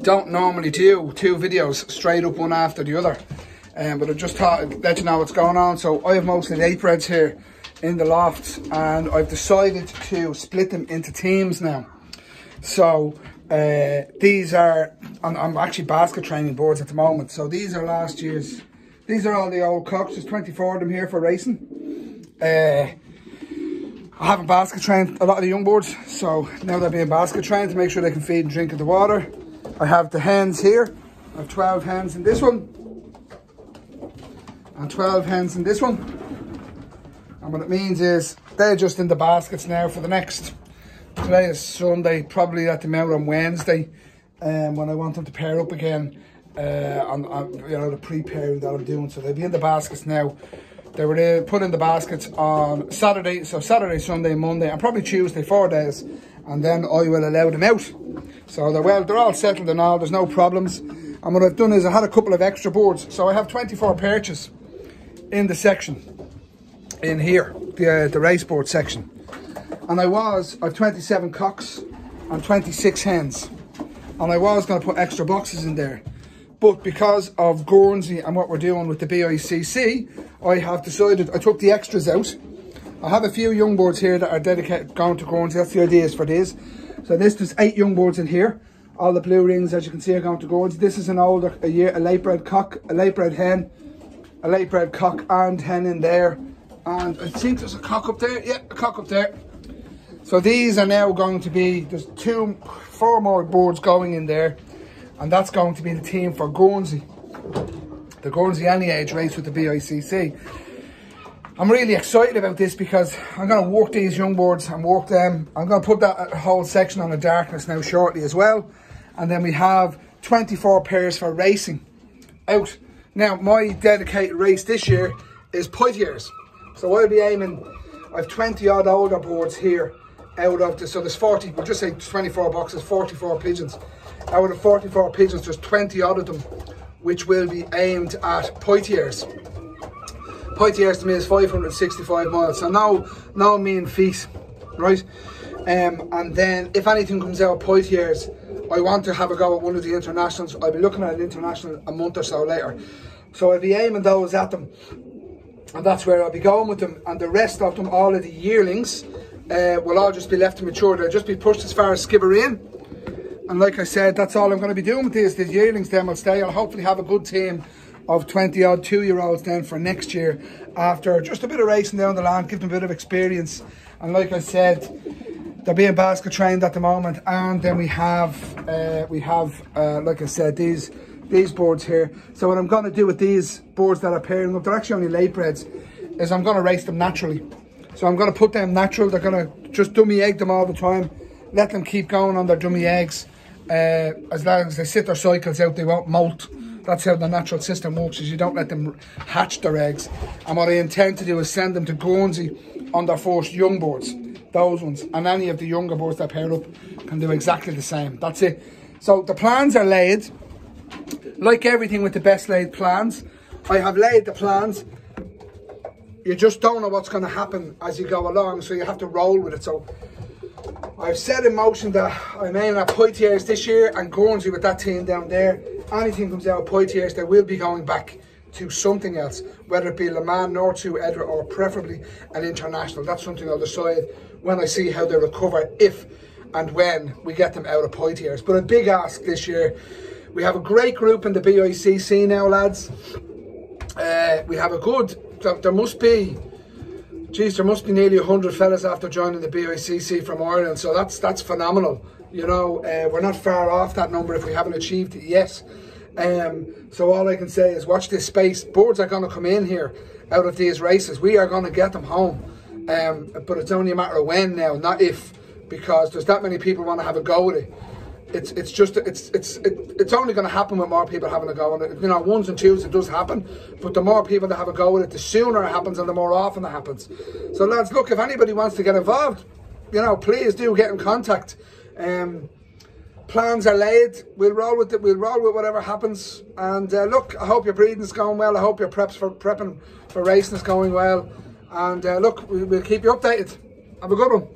don't normally do 2 videos straight up one after the other, but I just thought I'd let you know what's going on. So I have mostly 8 breads here in the lofts, and I've decided to split them into teams now. So these are, I'm actually basket training boards at the moment. So these are last year's, these are all the old cocks. There's 24 of them here for racing. I haven't basket trained a lot of the young boards, so now they're being basket trained to make sure they can feed and drink in the water. I have the hens here. I have 12 hens in this one, and 12 hens in this one. And what it means is they're just in the baskets now for the next, today is Sunday, probably let them out on Wednesday, when I want them to pair up again, on you know, the pre-pairing that I'm doing. So they'll be in the baskets now. They were put in the baskets on Saturday, so Saturday, Sunday, Monday, and probably Tuesday, 4 days, and then I will allow them out. So they're all settled and all, there's no problems. And what I've done is I had a couple of extra boards, so I have 24 perches in the section, in here, the race board section. And I've 27 cocks and 26 hens, and I was going to put extra boxes in there. But because of Guernsey and what we're doing with the BICC, I have decided, I took the extras out. I have a few young boards here that are dedicated, going to Guernsey. That's the idea is for this. So there's 8 young boards in here. All the blue rings, as you can see, are going to Guernsey. This is an older, a late bred cock, a late bred hen, a late bred cock and hen in there. And I think there's a cock up there. Yeah, a cock up there. So these are now going to be, there's 4 more boards going in there. And that's going to be the team for Guernsey. The Guernsey Any Age race with the BICC. I'm really excited about this because I'm going to work these young boards and work them. I'm going to put that whole section on the darkness now shortly as well. And then we have 24 pairs for racing out. Now, my dedicated race this year is poitiers. So I'll be aiming, I have 20 odd older boards here out of the, so there's 40, we'll just say 24 boxes, 44 pigeons. Out of 44 pigeons, there's 20 odd of them, which will be aimed at poitiers. Poitiers to me is 565 miles, so no mean feat, right? And then if anything comes out of poitiers, I want to have a go at one of the internationals. I'll be looking at an international a month or so later. So I'll be aiming those at them, and that's where I'll be going with them. And the rest of them, all of the yearlings, will all just be left to mature. They'll just be pushed as far as Skibbereen. And like I said, that's all I'm going to be doing with these. The yearlings then will stay. I'll hopefully have a good team of 20 odd 2-year-olds then for next year, after just a bit of racing down the land, give them a bit of experience. And like I said, they're being basket trained at the moment. And then we have like I said, these boards here. So what I'm going to do with these boards that are pairing up, they're actually only late breds, is I'm going to race them naturally. So I'm going to put them natural. They're going to just dummy egg them all the time, let them keep going on their dummy eggs. As long as they sit their cycles out, they won't molt. That's how the natural system works, is you don't let them hatch their eggs. And what I intend to do is send them to Guernsey on their first young boards, those ones. And any of the younger boards that pair up can do exactly the same. That's it. So the plans are laid. Like everything with the best laid plans, I have laid the plans. You just don't know what's going to happen as you go along, so you have to roll with it. So I've set in motion that I'm aiming at poitiers this year and Guernsey with that team down there. Anything comes out of poitiers, they will be going back to something else, whether it be Le Mans, North 2, Edinburgh, or preferably an international. That's something I'll decide when I see how they recover, if and when we get them out of poitiers. But a big ask this year. We have a great group in the BICC now, lads. We have a good, there must be nearly 100 fellas after joining the BICC from Ireland, so that's phenomenal. You know, we're not far off that number if we haven't achieved it yet. So all I can say is watch this space. Boards are going to come in here out of these races. We are going to get them home, but it's only a matter of when now, not if, because there's that many people want to have a go with it. It's only going to happen with more people having a go at it. You know, ones and twos, it does happen, but the more people that have a go at it, the sooner it happens and the more often it happens. So lads, look, if anybody wants to get involved, you know, please do get in contact. Plans are laid. We'll roll with it. We'll roll with whatever happens. And look, I hope your breeding's going well. I hope your prepping for racing is going well. And look, we'll keep you updated. Have a good one.